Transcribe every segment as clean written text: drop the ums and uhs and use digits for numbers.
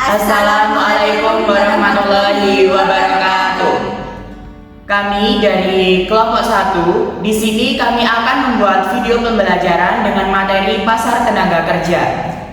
Assalamualaikum warahmatullahi wabarakatuh. Kami dari kelompok 1, di sini kami akan membuat video pembelajaran dengan materi pasar tenaga kerja.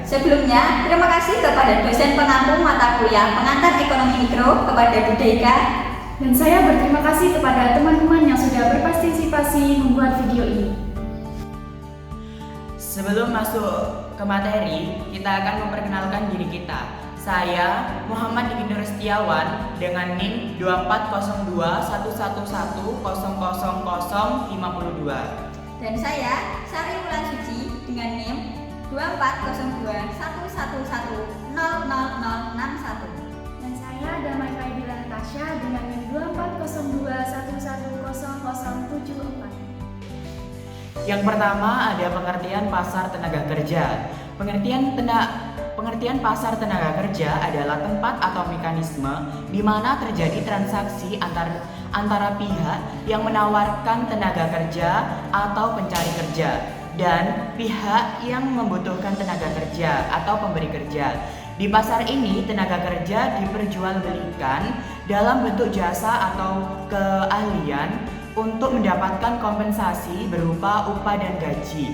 Sebelumnya, terima kasih kepada dosen pengampu mata kuliah pengantar ekonomi mikro kepada Budeka. Dan saya berterima kasih kepada teman-teman yang sudah berpartisipasi membuat video ini. Sebelum masuk ke materi, kita akan memperkenalkan diri kita. Saya Muhammad Diki Nur Setiawan dengan NIM 2402111000052. Dan saya Sari Wulan Suci dengan NIM 2402111000061. Dan saya Damai Faidila Natasha dengan NIM 2402111000074. Yang pertama ada pengertian pasar tenaga kerja. Pengertian pasar tenaga kerja adalah tempat atau mekanisme di mana terjadi transaksi antara pihak yang menawarkan tenaga kerja atau pencari kerja dan pihak yang membutuhkan tenaga kerja atau pemberi kerja. Di pasar ini tenaga kerja diperjualbelikan dalam bentuk jasa atau keahlian untuk mendapatkan kompensasi berupa upah dan gaji.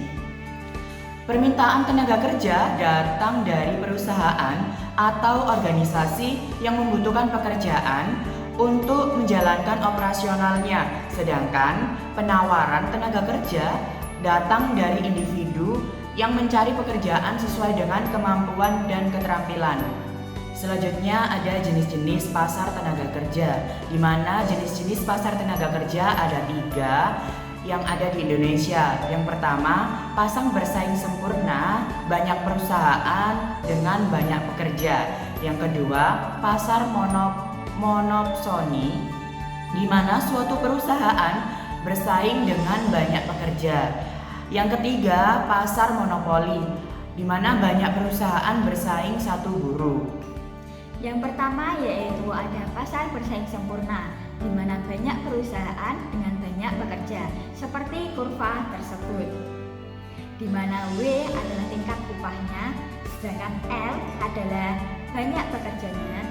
Permintaan tenaga kerja datang dari perusahaan atau organisasi yang membutuhkan pekerjaan untuk menjalankan operasionalnya, sedangkan penawaran tenaga kerja datang dari individu yang mencari pekerjaan sesuai dengan kemampuan dan keterampilan. Selanjutnya ada jenis-jenis pasar tenaga kerja, di mana jenis-jenis pasar tenaga kerja ada 3 yang ada di Indonesia. Yang pertama, pasar bersaing sempurna, banyak perusahaan dengan banyak pekerja. Yang kedua, pasar monopsoni, di mana suatu perusahaan bersaing dengan banyak pekerja. Yang ketiga, pasar monopoli, di mana banyak perusahaan bersaing satu buruh. Yang pertama yaitu ada pasar bersaing sempurna, di mana banyak perusahaan dengan banyak pekerja, seperti kurva tersebut, di mana W adalah tingkat upahnya, sedangkan L adalah banyak pekerjanya,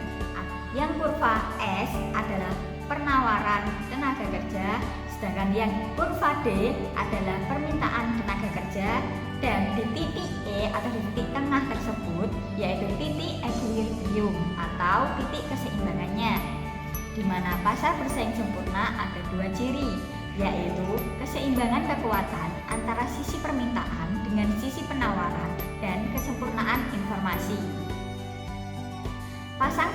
yang kurva S adalah penawaran tenaga kerja, sedangkan yang kurva D adalah permintaan tenaga kerja, dan di titik E atau di titik tengah tersebut yaitu titik equilibrium atau titik keseimbangannya, di mana pasar bersaing sempurna ada 2 ciri, yaitu keseimbangan kekuatan antara sisi permintaan dengan sisi penawaran dan kesempurnaan informasi. Pasar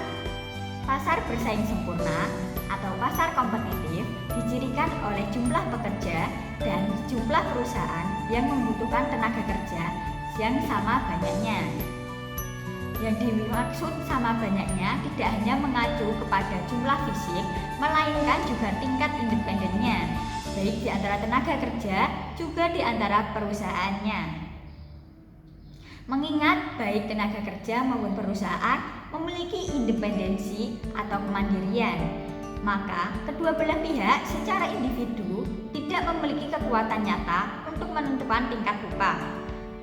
bersaing sempurna atau pasar kompetitif dicirikan oleh jumlah pekerja dan jumlah perusahaan yang membutuhkan tenaga kerja yang sama banyaknya. Yang dimaksud sama banyaknya tidak hanya mengacu kepada jumlah fisik, melainkan juga tingkat independennya, baik di antara tenaga kerja juga di antara perusahaannya. Mengingat baik tenaga kerja maupun perusahaan memiliki independensi atau kemandirian, maka kedua belah pihak secara individu tidak memiliki kekuatan nyata untuk menentukan tingkat upah.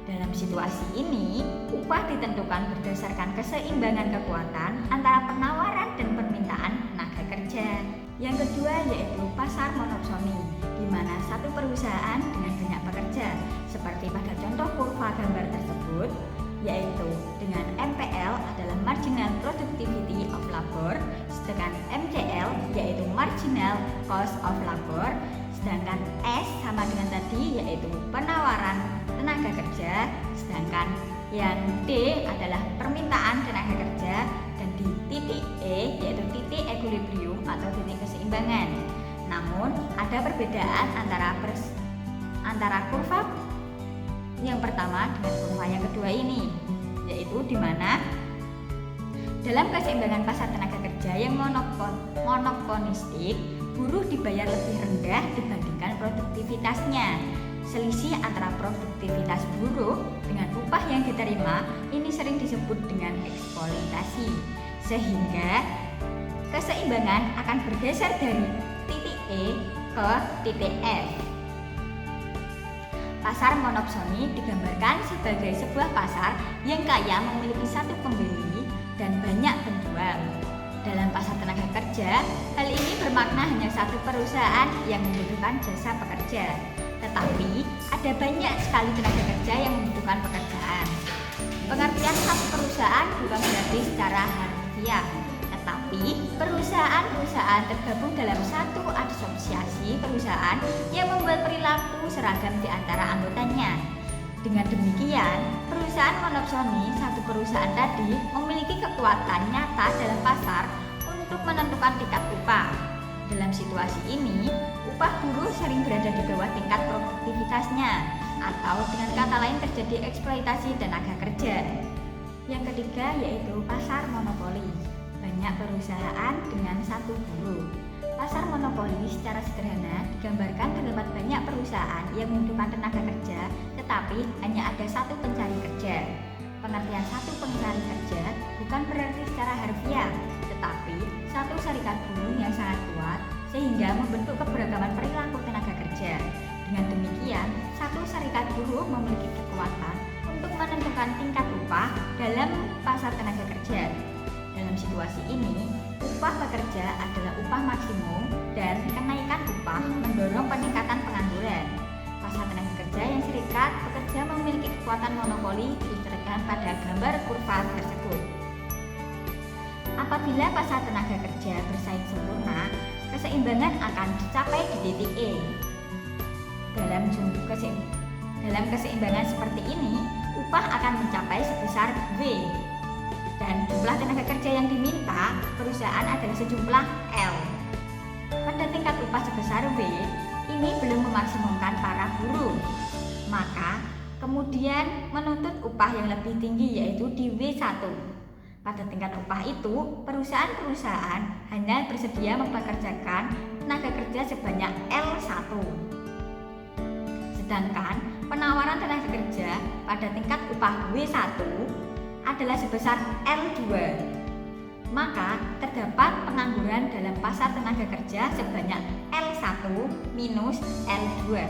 Dalam situasi ini, upah ditentukan berdasarkan keseimbangan kekuatan antara penawaran dan permintaan tenaga kerja. Yang kedua yaitu pasar monopsoni, di mana satu perusahaan dengan banyak pekerja, seperti pada contoh kurva gambar tersebut, yaitu dengan MPL adalah Marginal Productivity of Labor, sedangkan MCL yaitu Marginal Cost of Labor, sedangkan S sama dengan tadi yaitu penawaran tenaga kerja, sedangkan yang D adalah permintaan tenaga kerja, dan di titik E yaitu titik equilibrium atau titik keseimbangan. Namun ada perbedaan antara kurva yang pertama dengan kurva yang kedua ini, yaitu di mana dalam keseimbangan pasar tenaga kerja yang monoponistik, buruh dibayar lebih rendah dibandingkan produktivitasnya. Selisih antara produktivitas buruh dengan upah yang diterima ini sering disebut dengan eksploitasi, sehingga keseimbangan akan bergeser dari titik E ke titik F. Pasar monopsoni digambarkan sebagai sebuah pasar yang kaya memiliki satu pembeli dan banyak penjual. Dalam pasar tenaga kerja, hal ini bermakna hanya satu perusahaan yang membutuhkan jasa pekerja, tetapi ada banyak sekali tenaga kerja yang membutuhkan pekerjaan. Pengertian satu perusahaan bukan berarti secara harfiah, tetapi perusahaan-perusahaan tergabung dalam satu asosiasi perusahaan yang membuat perilaku seragam di antara anggotanya. Dengan demikian, perusahaan monopsoni satu perusahaan tadi memiliki kekuatan nyata dalam pasar untuk menentukan tingkat upah. Dalam situasi ini, upah buruh sering berada di bawah tingkat produktivitasnya, atau dengan kata lain terjadi eksploitasi tenaga kerja. Yang ketiga yaitu pasar monopoli. Banyak perusahaan dengan satu buruh. Pasar monopoli secara sederhana digambarkan terdapat banyak perusahaan yang membutuhkan tenaga kerja, tetapi hanya ada satu pencari kerja. Pengertian satu pencari kerja bukan berarti secara harfiah, tetapi satu serikat buruh yang sangat kuat sehingga membentuk keberagaman perilaku tenaga kerja. Dengan demikian, satu serikat buruh memiliki kekuatan untuk menentukan tingkat upah dalam pasar tenaga kerja. Dalam situasi ini, upah pekerja adalah upah maksimum dan kenaikan upah mendorong peningkatan pengangguran. Pasar tenaga kerja yang serikat pekerja memiliki kekuatan monopoli diilustrasikan pada gambar kurva tersebut. Apabila pasar tenaga kerja bersaing sempurna, keseimbangan akan dicapai di titik E. Dalam keseimbangan seperti ini, upah akan mencapai sebesar V. Dan jumlah tenaga kerja yang diminta perusahaan adalah sejumlah L. Pada tingkat upah sebesar V, ini belum memaksimumkan para buruh. Maka, kemudian menuntut upah yang lebih tinggi yaitu di W1. Pada tingkat upah itu, perusahaan-perusahaan hanya bersedia mempekerjakan tenaga kerja sebanyak L1. Sedangkan penawaran tenaga kerja pada tingkat upah W1 adalah sebesar L2. Maka terdapat pengangguran dalam pasar tenaga kerja sebanyak L1 minus L2.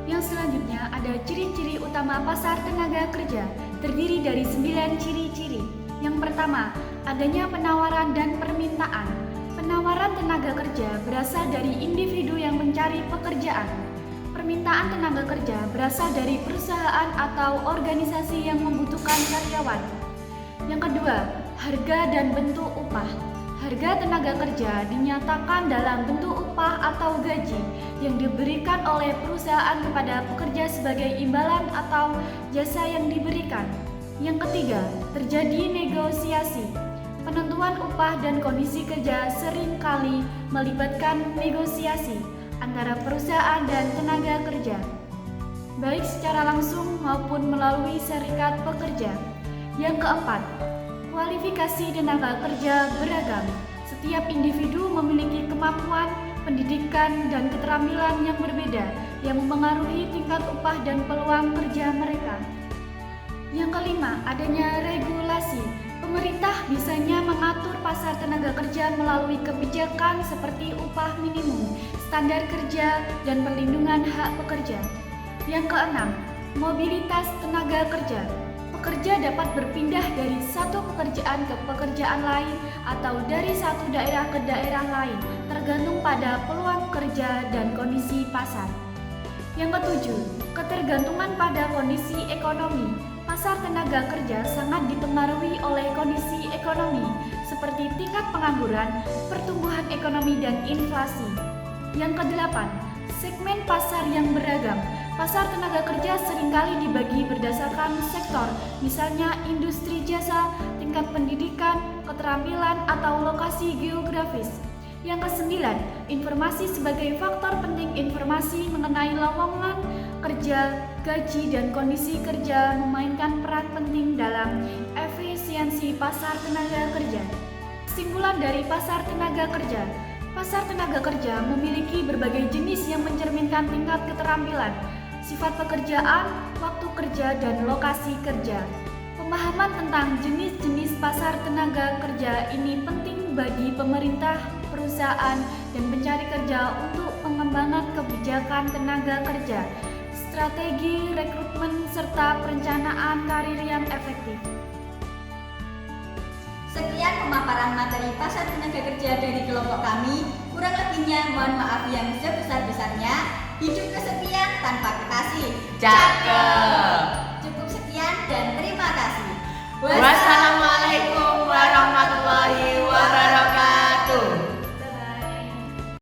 Yang selanjutnya ada ciri-ciri utama pasar tenaga kerja, terdiri dari 9 ciri-ciri. Yang pertama, adanya penawaran dan permintaan. Penawaran tenaga kerja berasal dari individu yang mencari pekerjaan. Permintaan tenaga kerja berasal dari perusahaan atau organisasi yang membutuhkan karyawan. Yang kedua, harga dan bentuk upah. Harga tenaga kerja dinyatakan dalam bentuk upah atau gaji yang diberikan oleh perusahaan kepada pekerja sebagai imbalan atau jasa yang diberikan. Yang ketiga, terjadi negosiasi. Penentuan upah dan kondisi kerja seringkali melibatkan negosiasi antara perusahaan dan tenaga kerja, baik secara langsung maupun melalui serikat pekerja. Yang keempat, kualifikasi tenaga kerja beragam. Setiap individu memiliki kemampuan, pendidikan, dan keterampilan yang berbeda yang mempengaruhi tingkat upah dan peluang kerja mereka. Yang kelima, adanya regulasi. Pemerintah bisanya mengatur pasar tenaga kerja melalui kebijakan seperti upah minimum, standar kerja, dan perlindungan hak pekerja. Yang keenam, mobilitas tenaga kerja. Pekerja dapat berpindah dari satu pekerjaan ke pekerjaan lain atau dari satu daerah ke daerah lain, tergantung pada peluang kerja dan kondisi pasar. Yang ketujuh, ketergantungan pada kondisi ekonomi. Pasar tenaga kerja sangat dipengaruhi oleh kondisi ekonomi, seperti tingkat pengangguran, pertumbuhan ekonomi, dan inflasi. Yang kedelapan, segmen pasar yang beragam. Pasar tenaga kerja seringkali dibagi berdasarkan sektor, misalnya industri jasa, tingkat pendidikan, keterampilan, atau lokasi geografis. Yang kesembilan, informasi sebagai faktor penting. Informasi mengenai lowongan kerja, gaji, dan kondisi kerja memainkan peran penting dalam efisiensi pasar tenaga kerja. Kesimpulan dari pasar tenaga kerja. Pasar tenaga kerja memiliki berbagai jenis yang mencerminkan tingkat keterampilan, sifat pekerjaan, waktu kerja, dan lokasi kerja. Pemahaman tentang jenis-jenis pasar tenaga kerja ini penting bagi pemerintah, perusahaan, dan pencari kerja untuk pengembangan kebijakan tenaga kerja, strategi rekrutmen, serta perencanaan karir yang efektif. pemaparan materi pasar tenaga kerja dari kelompok kami. Kurang lebihnya mohon maaf yang sebesar-besarnya. Hidup kesepian tanpa kekasih. Cakep. Cukup sekian dan terima kasih. Wassalamualaikum